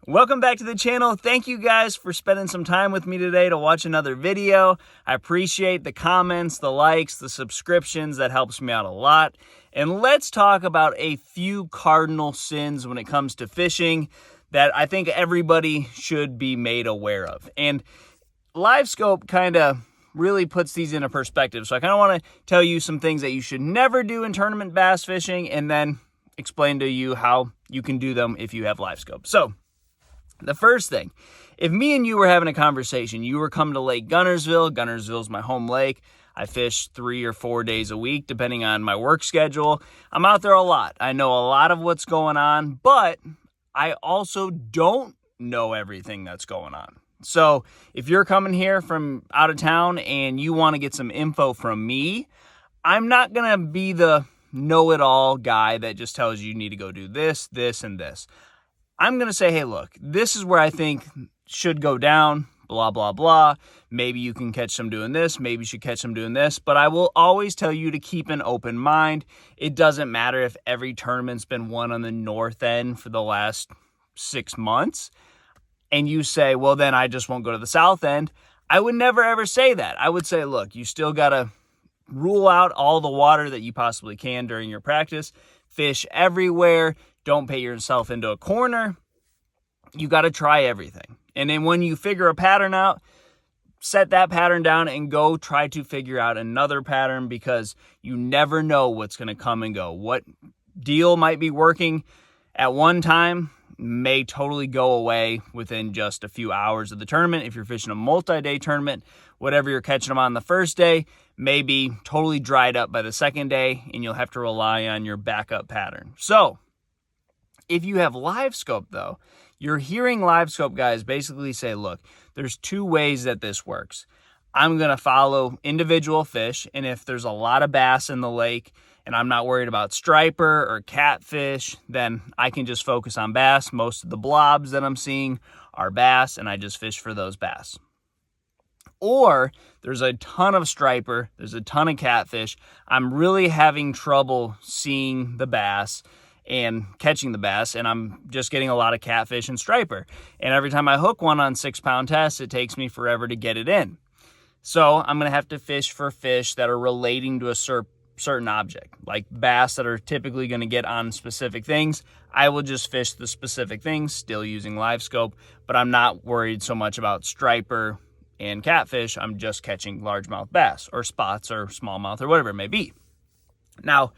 Welcome back to the channel. Thank you guys for spending some time with me today to watch another video. I appreciate the comments, the likes, the subscriptions. That helps me out a lot. And let's talk about a few cardinal sins when it comes to fishing that I think everybody should be made aware of. And Livescope kind of really puts these into perspective. So I kind of want to tell you some things that you should never do in tournament bass fishing and then explain to you how you can do them if you have Livescope. So the first thing, if me and you were having a conversation, you were coming to Lake Guntersville. Guntersville's my home lake. I fish 3 or 4 days a week, depending on my work schedule. I'm out there a lot. I know a lot of what's going on, but I also don't know everything that's going on. So if you're coming here from out of town and you want to get some info from me, I'm not going to be the know-it-all guy that just tells you need to go do this, this, and this. I'm going to say, hey, look, this is where I think should go down, blah, blah, blah. Maybe you can catch them doing this. Maybe you should catch them doing this. But I will always tell you to keep an open mind. It doesn't matter if every tournament's been won on the north end for the last 6 months. And you say, well, then I just won't go to the south end. I would never, ever say that. I would say, look, you still got to rule out all the water that you possibly can during your practice. Fish everywhere. Don't put yourself into a corner. You got to try everything. And then when you figure a pattern out, set that pattern down and go try to figure out another pattern, because you never know what's going to come and go. What deal might be working at one time may totally go away within just a few hours of the tournament. If you're fishing a multi-day tournament, whatever you're catching them on the first day may be totally dried up by the second day, and you'll have to rely on your backup pattern. So if you have Livescope, though, you're hearing Livescope guys basically say, look, there's 2 ways that this works. I'm going to follow individual fish, and if there's a lot of bass in the lake and I'm not worried about striper or catfish, then I can just focus on bass. Most of the blobs that I'm seeing are bass, and I just fish for those bass. Or there's a ton of striper, there's a ton of catfish. I'm really having trouble seeing the bass and catching the bass, and I'm just getting a lot of catfish and striper. And every time I hook one on 6-pound tests, it takes me forever to get it in. So I'm going to have to fish for fish that are relating to a certain object, like bass that are typically going to get on specific things. I will just fish the specific things, still using Livescope, but I'm not worried so much about striper and catfish. I'm just catching largemouth bass or spots or smallmouth or whatever it may be. Now,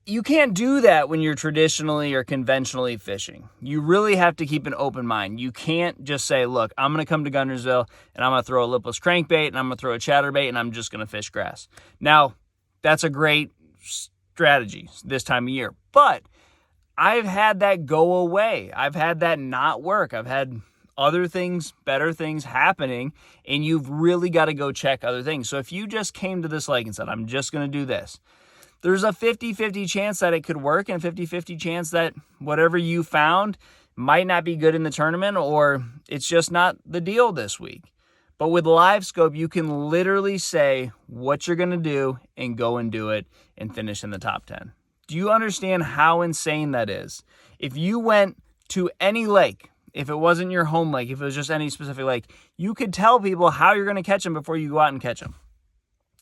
you can't do that when you're traditionally or conventionally fishing. You really have to keep an open mind. You can't just say, look, I'm going to come to Guntersville and I'm going to throw a lipless crankbait and I'm going to throw a chatterbait and I'm just going to fish grass. Now, that's a great strategy this time of year, but I've had that go away. I've had that not work. I've had other things, better things happening, and you've really got to go check other things. So if you just came to this lake and said, I'm just going to do this, there's a 50-50 chance that it could work, and 50-50 chance that whatever you found might not be good in the tournament, or it's just not the deal this week. But with Livescope, you can literally say what you're going to do and go and do it and finish in the top 10. Do you understand how insane that is? If you went to any lake, if it wasn't your home lake, if it was just any specific lake, you could tell people how you're going to catch them before you go out and catch them.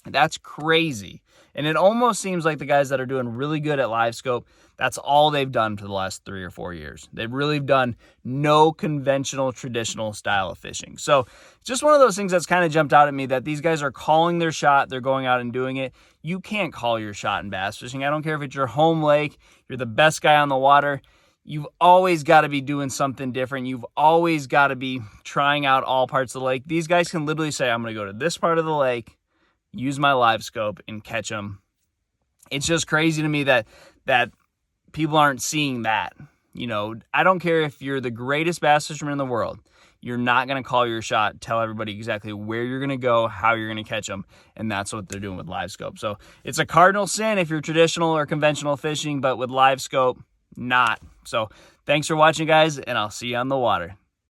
That's crazy. And it almost seems like the guys that are doing really good at Livescope, that's all they've done for the last 3 or 4 years. They've really done no conventional, traditional style of fishing. So just one of those things that's kind of jumped out at me, that these guys are calling their shot. They're going out and doing it. You can't call your shot in bass fishing. I don't care if it's your home lake, you're the best guy on the water. You've always got to be doing something different. You've always got to be trying out all parts of the lake. These guys can literally say, I'm going to go to this part of the lake, use my Livescope, and catch them. It's just crazy to me that people aren't seeing that. You know, I don't care if you're the greatest bass fisherman in the world. You're not going to call your shot, tell everybody exactly where you're going to go, how you're going to catch them, and that's what they're doing with Livescope. So it's a cardinal sin if you're traditional or conventional fishing, but with Livescope, not. So thanks for watching, guys, and I'll see you on the water.